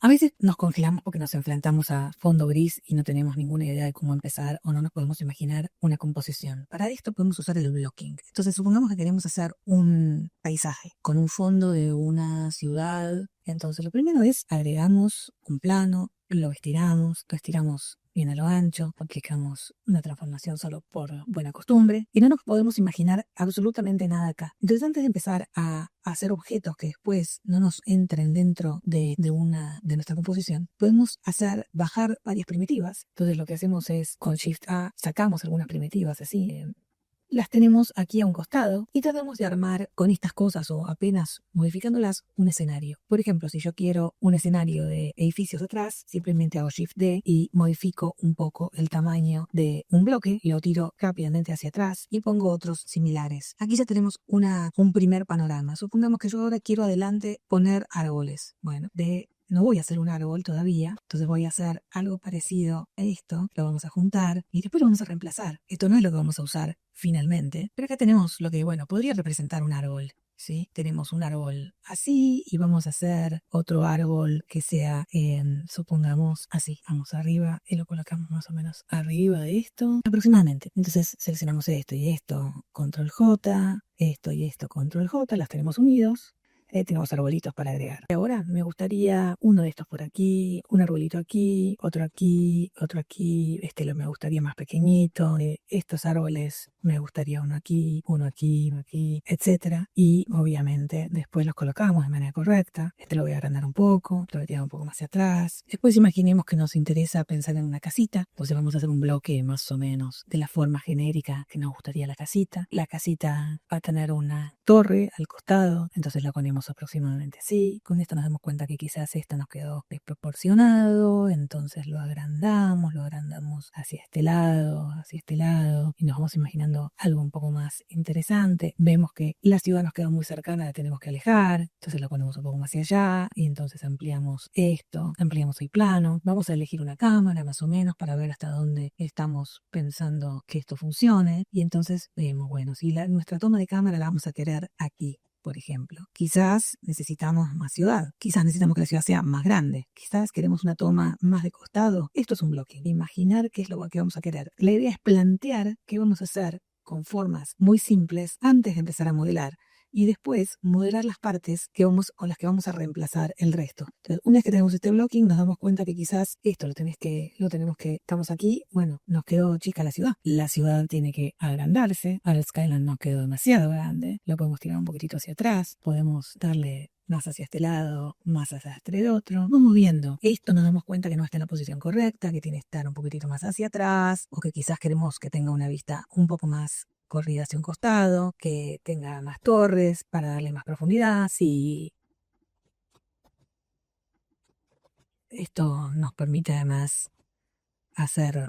A veces nos congelamos porque nos enfrentamos a fondo gris y no tenemos ninguna idea de cómo empezar o no nos podemos imaginar una composición. Para esto podemos usar el blocking. Entonces supongamos que queremos hacer un paisaje con un fondo de una ciudad. Entonces lo primero es agregamos un plano, lo estiramos bien a lo ancho, aplicamos una transformación solo por buena costumbre y no nos podemos imaginar absolutamente nada acá. Entonces antes de empezar a hacer objetos que después no nos entren dentro de nuestra composición, podemos bajar varias primitivas. Entonces lo que hacemos es con Shift A sacamos algunas primitivas así, las tenemos aquí a un costado y tratamos de armar con estas cosas o apenas modificándolas un escenario. Por ejemplo, si yo quiero un escenario de edificios atrás, simplemente hago Shift D y modifico un poco el tamaño de un bloque, lo tiro rápidamente hacia atrás y pongo otros similares. Aquí ya tenemos un primer panorama. Supongamos que yo ahora quiero adelante poner árboles. Bueno, no voy a hacer un árbol todavía, entonces voy a hacer algo parecido a esto, lo vamos a juntar y después lo vamos a reemplazar. Esto no es lo que vamos a usar finalmente, pero acá tenemos lo que, bueno, podría representar un árbol, ¿sí? Tenemos un árbol así y vamos a hacer otro árbol que sea, supongamos, así. Vamos arriba y lo colocamos más o menos arriba de esto, aproximadamente. Entonces seleccionamos esto y esto, control J, esto y esto, control J, las tenemos unidos. Tenemos arbolitos para agregar. Ahora me gustaría uno de estos por aquí, un arbolito aquí, otro aquí, otro aquí. Me gustaría más pequeñito. Estos árboles me gustaría uno aquí, etcétera. Y obviamente después los colocamos de manera correcta. Lo voy a agrandar un poco, lo voy a tirar un poco más hacia atrás. Después imaginemos que nos interesa pensar en una casita. Entonces vamos a hacer un bloque más o menos de la forma genérica que nos gustaría la casita. La casita va a tener una torre al costado, entonces la ponemos aproximadamente así. Con esto nos damos cuenta que quizás esta nos quedó desproporcionado, entonces lo agrandamos hacia este lado y nos vamos imaginando algo un poco más interesante. Vemos que la ciudad nos queda muy cercana, la tenemos que alejar, entonces la ponemos un poco más hacia allá y entonces ampliamos el plano. Vamos a elegir una cámara más o menos para ver hasta dónde estamos pensando que esto funcione y entonces vemos, bueno, si nuestra toma de cámara la vamos a querer aquí, por ejemplo. Quizás necesitamos más ciudad. Quizás necesitamos que la ciudad sea más grande. Quizás queremos una toma más de costado. Esto es un blocking. Imaginar qué es lo que vamos a querer. La idea es plantear qué vamos a hacer con formas muy simples antes de empezar a modelar. Y después modelar las partes con las que vamos a reemplazar el resto. Entonces, una vez que tenemos este blocking, nos damos cuenta que quizás esto estamos aquí, bueno, nos quedó chica la ciudad. La ciudad tiene que agrandarse, ahora el skyline nos quedó demasiado grande, lo podemos tirar un poquitito hacia atrás, podemos darle más hacia este lado, más hacia este otro. Vamos viendo. Esto nos damos cuenta que no está en la posición correcta, que tiene que estar un poquitito más hacia atrás, o que quizás queremos que tenga una vista un poco más corrida hacia un costado, que tenga más torres para darle más profundidad. Si esto nos permite además hacer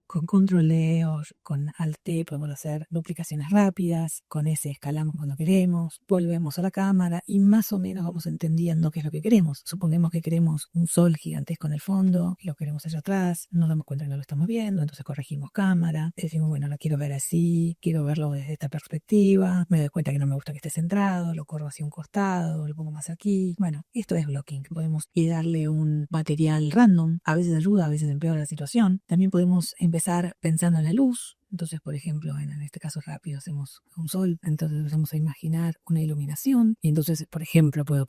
con control E o con Alt T podemos hacer duplicaciones rápidas, con S escalamos cuando queremos, volvemos a la cámara y más o menos vamos entendiendo qué es lo que queremos. Supongamos que queremos un sol gigantesco en el fondo, lo queremos allá atrás, nos damos cuenta que no lo estamos viendo, entonces corregimos cámara, decimos, bueno, lo quiero ver así, quiero verlo desde esta perspectiva, me doy cuenta que no me gusta que esté centrado, lo corro hacia un costado, lo pongo más aquí. Bueno, esto es blocking. Podemos darle un material random, a veces ayuda, a veces empeora la situación. También podemos empezar pensando en la luz. Entonces, por ejemplo, en este caso rápido hacemos un sol, entonces empezamos a imaginar una iluminación y entonces, por ejemplo, puedo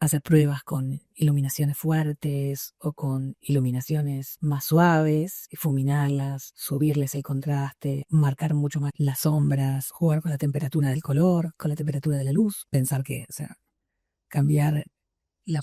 hacer pruebas con iluminaciones fuertes o con iluminaciones más suaves, difuminarlas, subirles el contraste, marcar mucho más las sombras, jugar con la temperatura del color, con la temperatura de la luz, pensar que, o sea, cambiar.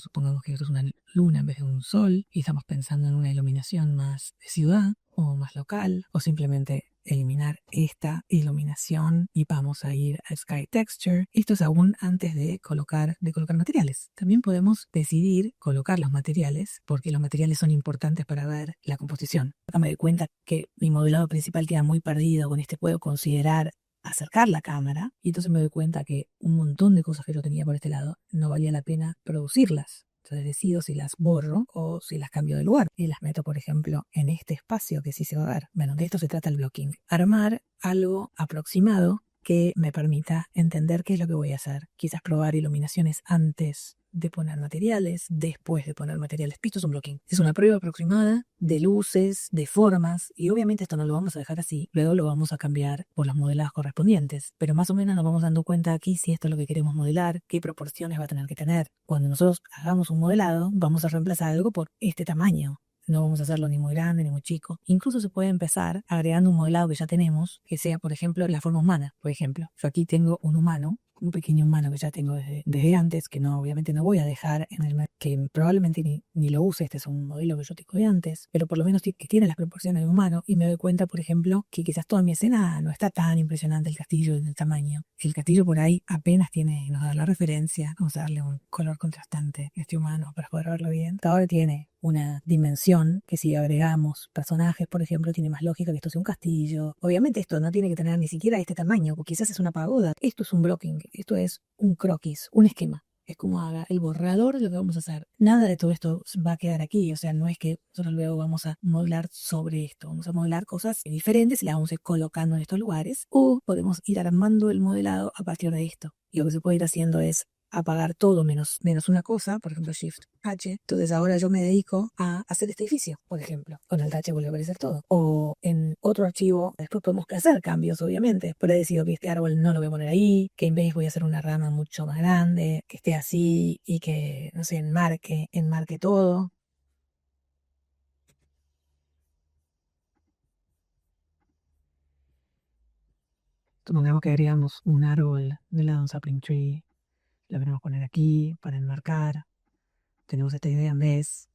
Supongamos que esto es una luna en vez de un sol y estamos pensando en una iluminación más de ciudad o más local o simplemente eliminar esta iluminación y vamos a ir a Sky Texture. Esto es aún antes de colocar materiales. También podemos decidir colocar los materiales porque los materiales son importantes para ver la composición. Acá me doy cuenta que mi modelado principal queda muy perdido. Con este puedo considerar acercar la cámara y entonces me doy cuenta que un montón de cosas que yo tenía por este lado no valía la pena producirlas. Entonces decido si las borro o si las cambio de lugar y las meto, por ejemplo, en este espacio que sí se va a ver. Bueno, de esto se trata el blocking. Armar algo aproximado que me permita entender qué es lo que voy a hacer. Quizás probar iluminaciones antes de poner materiales, después de poner materiales. Esto es un blocking. Es una prueba aproximada de luces, de formas, y obviamente esto no lo vamos a dejar así. Luego lo vamos a cambiar por los modelados correspondientes. Pero más o menos nos vamos dando cuenta aquí si esto es lo que queremos modelar, qué proporciones va a tener que tener. Cuando nosotros hagamos un modelado, vamos a reemplazar algo por este tamaño. No vamos a hacerlo ni muy grande ni muy chico. Incluso se puede empezar agregando un modelado que ya tenemos, que sea, por ejemplo, la forma humana. Por ejemplo, yo aquí tengo un humano, un pequeño humano que ya tengo desde antes, que no, obviamente no voy a dejar en el que probablemente ni lo use. Este es un modelo que yo tengo de antes, pero por lo menos que tiene las proporciones de humano, y me doy cuenta, por ejemplo, que quizás toda mi escena no está tan impresionante el castillo del tamaño. El castillo por ahí apenas nos da la referencia. Vamos a darle un color contrastante a este humano para poder verlo bien. Ahora tiene una dimensión que si agregamos personajes, por ejemplo, tiene más lógica que esto sea un castillo. Obviamente esto no tiene que tener ni siquiera este tamaño, porque quizás es una pagoda. Esto es un blocking, esto es un croquis, un esquema. Es como haga el borrador de lo que vamos a hacer. Nada de todo esto va a quedar aquí, o sea, no es que nosotros luego vamos a modelar sobre esto. Vamos a modelar cosas diferentes y las vamos a ir colocando en estos lugares, o podemos ir armando el modelado a partir de esto. Y lo que se puede ir haciendo es apagar todo menos una cosa, por ejemplo Shift H. Entonces ahora yo me dedico a hacer este edificio, por ejemplo. Con el H vuelve a aparecer todo. O en otro archivo, después podemos hacer cambios, obviamente. Pero he decidido que este árbol no lo voy a poner ahí, que en vez voy a hacer una rama mucho más grande, que esté así y que, no sé, enmarque todo. Supongamos que agregamos un árbol del lado de un sapling tree. Lo queremos poner aquí para enmarcar. Tenemos esta idea en vez,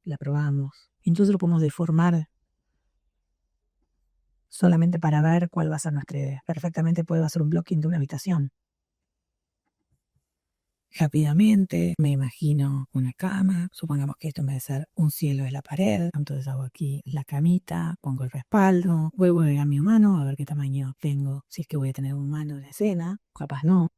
la probamos. Entonces lo podemos deformar solamente para ver cuál va a ser nuestra idea. Perfectamente puedo hacer un blocking de una habitación. Rápidamente me imagino una cama. Supongamos que esto en vez de ser un cielo es la pared. Entonces hago aquí la camita, pongo el respaldo, vuelvo a agregar mi humano a ver qué tamaño tengo. Si es que voy a tener un humano en la escena, capaz no.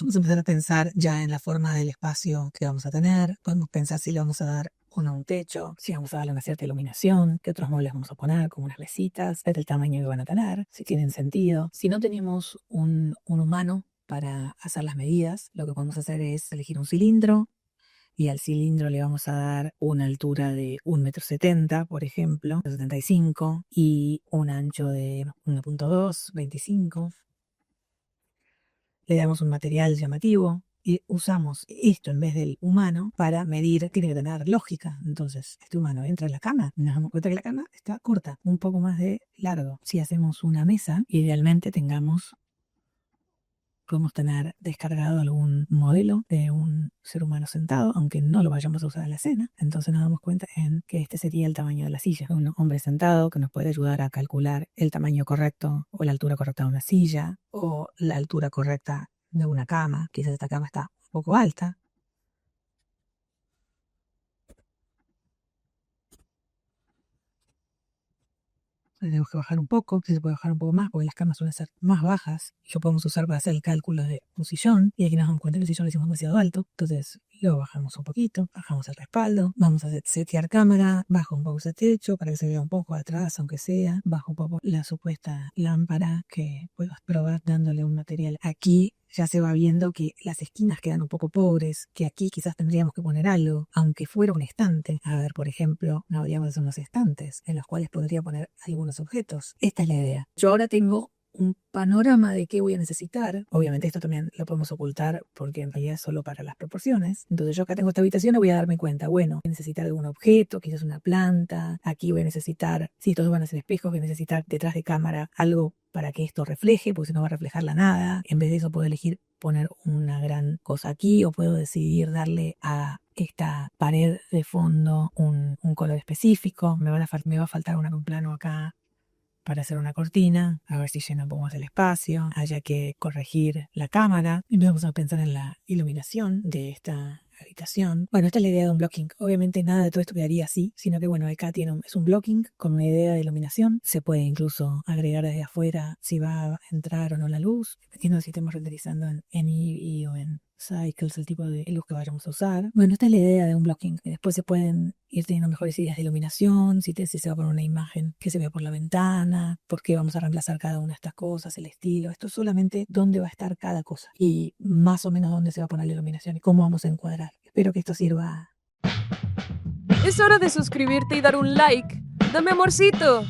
Vamos a empezar a pensar ya en la forma del espacio que vamos a tener. Podemos pensar si le vamos a dar o no un techo, si vamos a darle una cierta iluminación, qué otros muebles vamos a poner, como unas mesitas, ver el tamaño que van a tener, si tienen sentido. Si no tenemos un humano para hacer las medidas, lo que podemos hacer es elegir un cilindro, y al cilindro le vamos a dar una altura de 1,70 m, por ejemplo, 75, y un ancho de 1,2, 25. Le damos un material llamativo y usamos esto en vez del humano para medir. Tiene que tener lógica. Entonces, este humano entra en la cama, nos damos cuenta que la cama está corta, un poco más de largo. Si hacemos una mesa, idealmente podemos tener descargado algún modelo de un ser humano sentado, aunque no lo vayamos a usar en la escena. Entonces nos damos cuenta en que este sería el tamaño de la silla. Un hombre sentado que nos puede ayudar a calcular el tamaño correcto o la altura correcta de una silla o la altura correcta de una cama. Quizás esta cama está un poco alta. Tenemos que bajar un poco, si se puede bajar un poco más, porque las camas suelen ser más bajas y lo podemos usar para hacer el cálculo de un sillón. Y aquí nos damos cuenta que el sillón lo hicimos demasiado alto, entonces lo bajamos un poquito, bajamos el respaldo, vamos a setear cámara, bajo un poco ese techo para que se vea un poco atrás, aunque sea, bajo un poco la supuesta lámpara que puedo probar dándole un material. Aquí ya se va viendo que las esquinas quedan un poco pobres, que aquí quizás tendríamos que poner algo, aunque fuera un estante. A ver, por ejemplo, habríamos de hacer unos estantes en los cuales podría poner algunos objetos. Esta es la idea. Yo ahora tengo un panorama de qué voy a necesitar. Obviamente esto también lo podemos ocultar porque en realidad es solo para las proporciones. Entonces yo acá tengo esta habitación y voy a darme cuenta, bueno, voy a necesitar algún objeto, quizás una planta. Aquí voy a necesitar, si todos van a ser espejos, voy a necesitar detrás de cámara algo para que esto refleje, porque si no va a reflejar la nada. En vez de eso puedo elegir poner una gran cosa aquí o puedo decidir darle a esta pared de fondo un color específico. Me va a faltar un plano acá para hacer una cortina, a ver si llena un poco más el espacio, haya que corregir la cámara. Y vamos a pensar en la iluminación de esta habitación. Bueno, esta es la idea de un blocking. Obviamente nada de todo esto quedaría así, sino que bueno, acá es un blocking con una idea de iluminación. Se puede incluso agregar desde afuera si va a entrar o no la luz, dependiendo de si estemos renderizando en Eevee o en Cycles, el tipo de luz que vayamos a usar. Bueno, esta es la idea de un blocking. Después se pueden ir teniendo mejores ideas de iluminación, si se va a poner una imagen que se vea por la ventana, por qué vamos a reemplazar cada una de estas cosas, el estilo. Esto es solamente dónde va a estar cada cosa y más o menos dónde se va a poner la iluminación y cómo vamos a encuadrar. Espero que esto sirva. Es hora de suscribirte y dar un like. ¡Dame amorcito!